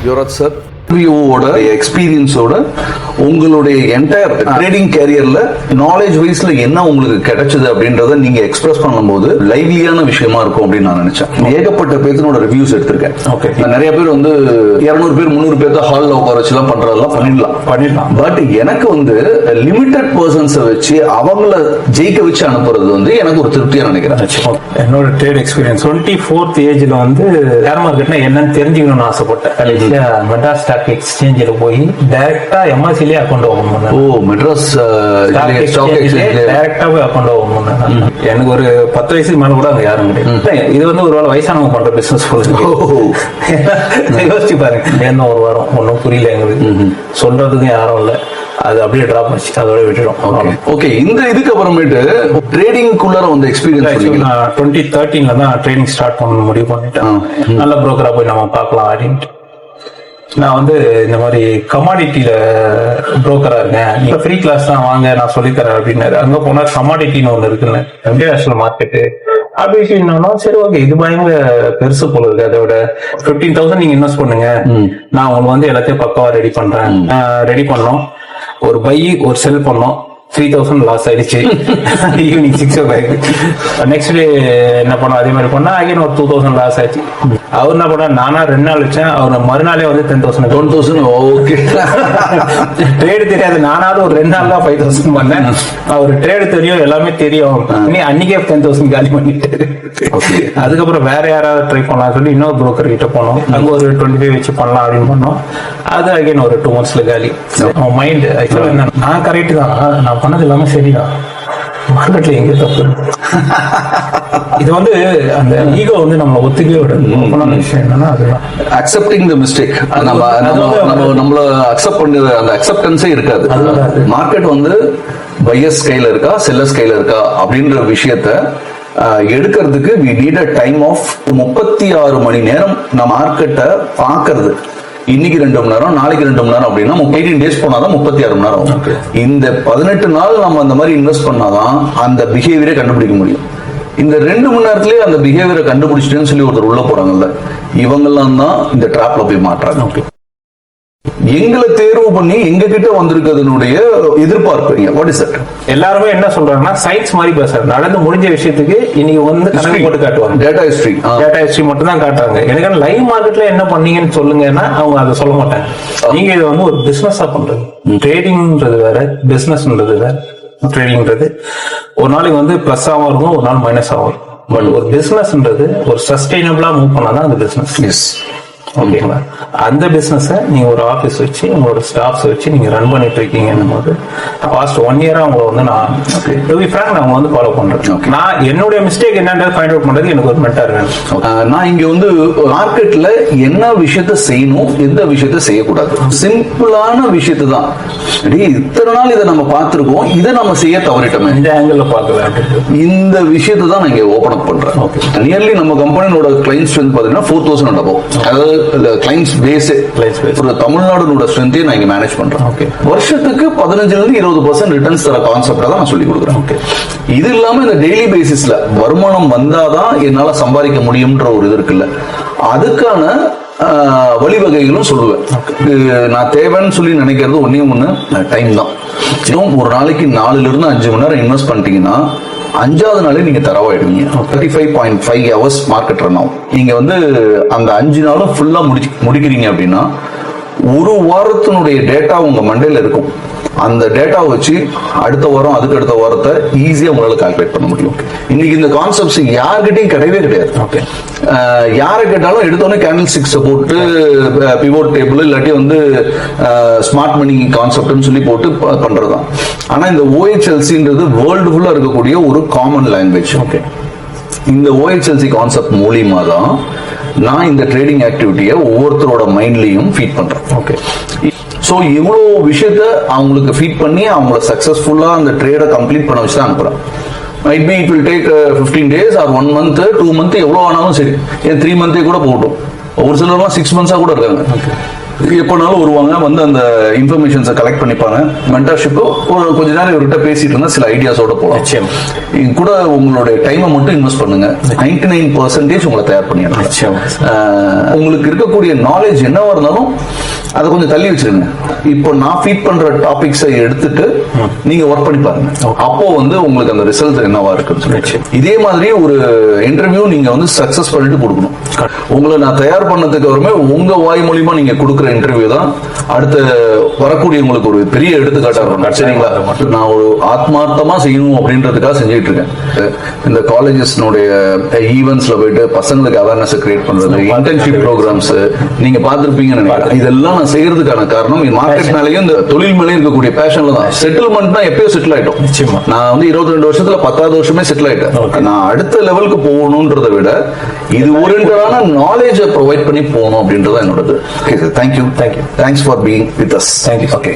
Yuvraj sir, ஓட எக்ஸ்பீரியன்ஸோட உங்களுடைய entire trading கேரியர்ல knowledge வைஸ்ல என்ன உங்களுக்கு கிடைச்சது அப்படின்றத நீங்க எக்ஸ்பிரஸ் பண்ணும்போது லைவ்லியான விஷயமா இருக்கும் அப்படின்னு நான் நினைச்சேன். ஏகப்பட்ட பேர்த்தனோட ரிவ்யூஸ் எடுத்திருக்கேன். ஓகே, நிறைய பேர் வந்து 200 பேர் 300 பேர் தான் ஹால்ல உட்கார வச்சு எல்லாம் பண்றதெல்லாம் பண்ணிடலாம். பட் எனக்கு வந்து லிமிடெட் பர்சன்ஸை வச்சு அவங்கள ஜெயிக்க வச்சு அனுப்புறது வந்து எனக்கு ஒரு திருப்தியா நினைக்கிறேன். என்னோட ட்ரேட் எக்ஸ்பீரியன்ஸ் 24th ஏஜ்ல வந்து ஷேர் மார்க்கெட்னா என்னன்னு தெரிஞ்சுக்கணும்னு ஆசைப்பட்டேன். மெட்ராஸ் ஸ்டாக் எக்ஸ்சேஞ்சில் போய் டைரக்டா எம்எஸ்சிலே அக்கௌண்ட் ஓபன் பண்ணேன். மெட்ராஸ் ஸ்டாக் எக்ஸ்சேஞ்சில் டைரக்டா போய் அக்கௌண்ட் ஓபன் பண்ணேன். எனக்கு ஒரு 10 வயசுக்கு மேல கூட அங்க யாரும் கிடையாது. இது வந்து ஒரு வேளை வயசானவங்க பண்ற பிசினஸ் யோசிச்சு பாருங்க. என்ன ஒரு வாரம் ஒன்னும் புரியல எங்களுக்கு, சொல்றதுக்கும் யாரும் இல்ல. அது அப்படியே டிராப் ஆச்சு, அதோட விட்டுடும். ஓகே, இந்த இதுக்கு அப்புறமேட்டு ட்ரேடிங்குள்ளார வந்து எக்ஸ்பீரியன்ஸ் 2013 தான் ட்ரேடிங் ஸ்டார்ட் பண்ண முடிவு பண்ணிட்டேன். நல்ல புரோக்கரா போய் நம்ம பார்க்கலாம் அப்படின்ட்டு. நான் வந்து இந்த மாதிரி கமாடிட்டியில புரோக்கரா இருக்கேன், நீங்க ஃப்ரீ கிளாஸ் தான் வாங்க நான் சொல்லித்தரேன் அப்படின்னாரு. அங்க போனா கமாடிட்டின்னு ஒண்ணு இருக்குன்னு, இன்டர்நேஷனல் மார்க்கெட்டு அப்படின்னு. சரி ஓகே, இது பயங்கர பெருசு போல இருக்கு. அதோட 15,000 நீங்க இன்வெஸ்ட் பண்ணுங்க, நான் உங்களுக்கு வந்து எல்லாத்தையும் பக்காவா ரெடி பண்றேன். ரெடி பண்ணோம், ஒரு பை ஒரு செல் பண்ணோம். 3,000 லாஸ் ஆயிடுச்சு. Evening 6 o'clock. நெக்ஸ்ட் டே என்ன பண்ணோம், அதே மாதிரி பண்ணா அகைன் ஒரு 2,000 லாஸ் ஆயிடுச்சு. அவர் என்ன பண்ணா, நானா 2 நாள் வச்சேன், அவர் மறுநாளே வந்து 10,000. ஓகே, ட்ரேடு தெரியாது, நானாவது ஒரு 2 நாள் தான் 5,000 பண்ணேன். அவர் ட்ரேடு தெரியும், எல்லாமே தெரியும். அன்னைக்கே 10,000 காலி பண்ணிட்டு அதுக்கப்புறம் வேற யாராவது ட்ரை பண்ணலாம் சொல்லி இன்னொரு புரோக்கர் கிட்ட போனோம். அங்க ஒரு 25 வச்சு பண்ணலாம் அப்படின்னு பண்ணோம். அது அகைன் ஒரு 2 monthsல காலி. மைண்ட் ஆக்சுவலா என்ன, நான் கரெக்ட் தான், நான் பண்ணது எல்லாமே சரிதான், மார்க்கெட்ல எங்க தப்பு. இது வந்து அந்த ஈகோ வந்து நம்ம ஒத்துக்கவே விட விஷயம் என்னன்னா, அதுதான் அக்செப்டிங் தி மிஸ்டேக். நம்மள அக்செப்ட் பண்ண அந்த அக்செப்டன்ஸே இருக்காது. மார்க்கெட் வந்து பையர்ஸ் கையில இருக்கா செல்லர்ஸ் கையில இருக்கா அப்படின்ற விஷயத்த எடுக்கிறதுக்கு we need a time of 36 மணி நேரம் நம்ம மார்க்கெட்டை பாக்குறது. இன்னைக்கு 2 மணி நேரம், நாளைக்கு 2 மணி நேரம் அப்படின்னா 18 days போனாதான் 36 மணி நேரம். இந்த 18 நாள் நம்ம அந்த மாதிரி இன்வெஸ்ட் பண்ணாதான் அந்த பிஹேவியரை கண்டுபிடிக்க முடியும். இந்த 2 மணி நேரத்திலேயே அந்த பிஹேவியரை கண்டுபிடிச்சிட்டேன்னு சொல்லி ஒருத்தர் உள்ள போறாங்கல்ல, இவங்கெல்லாம் தான் இந்த டிராப்ல போய் மாட்டுறாங்க. எங்களை தேர்வு பண்ணி எங்க கிட்ட வந்திருக்கிறதுனுடைய எதிர்பார்ப்பு வாட் இஸ் தட்? எல்லாருமே என்ன சொல்றாங்கன்னா சயின்ஸ் மாதிரி பேசுறாங்க. நடந்து முடிஞ்ச விஷயத்துக்கு இன்னைக்கு வந்து கணக்கு போட்டு காட்டுவாங்க. டேட்டா ஹிஸ்டரி மட்டும் தான் காட்டுறாங்க. எனக்கு லைவ் மார்க்கெட்ல என்ன பண்ணீங்கன்னு சொல்லுங்கன்னா அவங்க அதை சொல்ல மாட்டாங்க. நீங்க இதை வந்து ஒரு பிசினஸா பண்றது. ட்ரேடிங்ன்றது வேற, பிசினஸ்ன்றது வேற. ட்ரேடிங்ன்றது ஒரு நாளைக்கு வந்து பிளஸ் ஆகும் இருக்கும், ஒரு நாள் மைனஸ் ஆகும். பட் ஒரு பிசினஸ்ன்றது ஒரு சஸ்டைனபிளா மூவ் பண்ணாதான் அந்த பிசினஸ். ஓகேங்களா? அந்த பிசினஸ் நீங்க ஒரு ஆபீஸ் வச்சு உங்களோட ஸ்டாஃப்ஸ் வச்சு நீங்க ரன் பண்ணிட்டு இருக்கீங்கன்னும் போது பாஸ்ட் 1 year அவங்களை வந்து நான் நான் வந்து ஃபாலோ பண்றேன். நான் என்னுடைய மிஸ்டேக் என்னன்றது ஃபைண்ட் அவுட் பண்றது எனக்கு ஒரு மென்டார் வேணும். நான் இங்க வந்து மார்க்கெட்ல என்ன விஷயத்த செய்யணும், எந்த விஷயத்த செய்யக்கூடாது, சிம்பிளான விஷயத்தை தான். இத்தனை நாள் இதை நம்ம பார்த்திருக்கோம், இதை நம்ம செய்ய தவறிட்டோம், இந்த ஆங்கிள் பார்க்கலாம். இந்த விஷயத்தை தான் நான் இங்க ஓபன் அப் பண்றேன். நியர்லி நம்ம கம்பெனியோட கிளைண்ட்ஸ் வந்து பாத்தீங்கன்னா 4,000 அபவ். அதாவது கிளைண்ட்ஸ் பேஸ் ஒரு தமிழ்நாடு ஸ்ட்ரென்த்தை நான் இங்க மேனேஜ் பண்றேன். வருஷத்துக்கு 15% ரிட்டர்ன்ஸ் தர கான்செப்டா தான் நான் சொல்லி கொடுக்குறேன். இது இல்லாம இந்த டெய்லி பேசிஸ்ல வருமானம் வந்தாதான் என்னால சம்பாதிக்க முடியும்ன்ற ஒரு இது இருக்குல்ல, அதுக்கான வழிவகைகளும் சொல்லுவேன். நான் தேவைன்னு சொல்லி நினைக்கிறது ஒண்ணு டைம் தான். ஒரு நாளைக்கு 4 to 5 மணி நேரம் இன்வெஸ்ட் பண்ணிட்டீங்கன்னா 5வது நாளே நீங்க தரவாயிடுவீங்க. 35.5 hours மார்க்கெட் ரன் ஆகும். நீங்க வந்து அந்த 5 நாளும் ஃபுல்லா முடிக்கிறீங்க அப்படின்னா ஒரு வாரத்தினுடைய டேட்டா உங்க மண்டையில இருக்கும். அந்த டேட்டா வச்சு அடுத்த வாரம் அதுக்கு அடுத்த வாரத்தை ஈஸியா உங்களால கால்குலேட் பண்ண முடியும். இன்னைக்கு இந்த கான்செப்ட்ஸ் யார்கிட்டையும் கிடையவே கிடையாது. யாரை கேட்டாலும் எடுத்தோன்னே கேண்டில் ஸ்டிக்ஸை போட்டு பிவோட் டேபிள் இல்லாட்டி வந்து ஸ்மார்ட் மணி கான்செப்ட்னு சொல்லி போட்டு பண்றதுதான். ஆனா இந்த OHLCன்றது வேர்ல்டு ஃபுல்லா இருக்கக்கூடிய ஒரு காமன் லாங்குவேஜ். இந்த OHLC கான்செப்ட் மூலியமா தான் நான் இந்த ட்ரேடிங் ஆக்டிவிட்டியை ஒவ்வொருத்தரோட மைண்ட்லயும் ஃபீட் பண்றேன். ஸோ இவ்வளோ விஷயத்த அவங்களுக்கு ஃபீட் பண்ணி அவங்கள சக்சஸ்ஃபுல்லா அந்த ட்ரேடை கம்ப்ளீட் பண்ண வச்சு தான் அனுப்புறேன். Might be it will take 15 days or 1 month 2 month எவ்வளோ ஆனாலும் சரி, 3 month கூட போகட்டும். ஒரு சிலர்லாம் 6 months கூட இருக்காங்க. எப்பனாலும் வருவாங்க, வந்து அந்த இன்ஃபர்மேஷன்ஸை கலெக்ட் பண்ணிப்பாங்க. மென்டர்ஷிப் ஒரு கொஞ்ச நேரம் இவர்கிட்ட பேசிட்டு இருந்தா சில ஐடியாஸோட போகலாம். இது கூட உங்களுடைய டைமை மட்டும் இன்வெஸ்ட் பண்ணுங்க, 99% உங்களை தயார் பண்ணிடலாம். உங்களுக்கு இருக்கக்கூடிய நாலேஜ் என்னவா இருந்தாலும் அதை கொஞ்சம் தள்ளி வச்சிருங்க. இப்போ நான் ஃபீட் பண்ற டாபிக்ஸை எடுத்துட்டு நீங்க ஒர்க் பண்ணி பாருங்க. அப்போ வந்து உங்களுக்கு அந்த ரிசல்ட் என்னவா இருக்குன்னு சொல்லி. இதே மாதிரி ஒரு இன்டர்வியூ நீங்க வந்து சக்சஸ் பண்ணிட்டு கொடுக்கணும். உங்களை நான் தயார் பண்ணதுக்கு அப்புறமே உங்க வாய் மூலியமா நீங்க கொடுக்குற இன்டர்வியூ தான் அடுத்த வரக்கூடிய உங்களுக்கு ஒரு பெரிய எடுத்துக்காட்டா இருக்கும். சரிங்களா? நான் ஒரு ஆத்மார்த்தமா செய்யணும் அப்படின்றதுக்காக செஞ்சுட்டு இருக்கேன். இந்த காலேஜஸ்னுடைய ஈவென்ட்ஸ்ல போயிட்டு பசங்களுக்கு அவேர்னஸ் கிரியேட் பண்றது, இன்டர்ன்ஷிப் ப்ரோக்ராம்ஸ் நீங்க பார்த்திருப்பீங்கன்னு நினைக்கிறேன். இதெல்லாம் நான் செய்யறதுக்கான காரணம் மார்க்கெட் மேலேயும் இந்த தொழில் மேலேயும் இருக்கக்கூடிய பேஷன்ல தான். செட்டில்மெண்ட்னா எப்பயோ செட்டில் ஆயிட்டோம். நான் வந்து 22 வருஷத்துல 10வது வருஷமே செட்டில் ஆயிட்டேன். நான் அடுத்த லெவலுக்கு போகணும்ன்றதை விட இது ஓரியன்டான நாலேஜை ப்ரொவைட் பண்ணி போகணும் அப்படின்றது என்னோடது. Thank you, thanks for being with us. Thank you. Okay.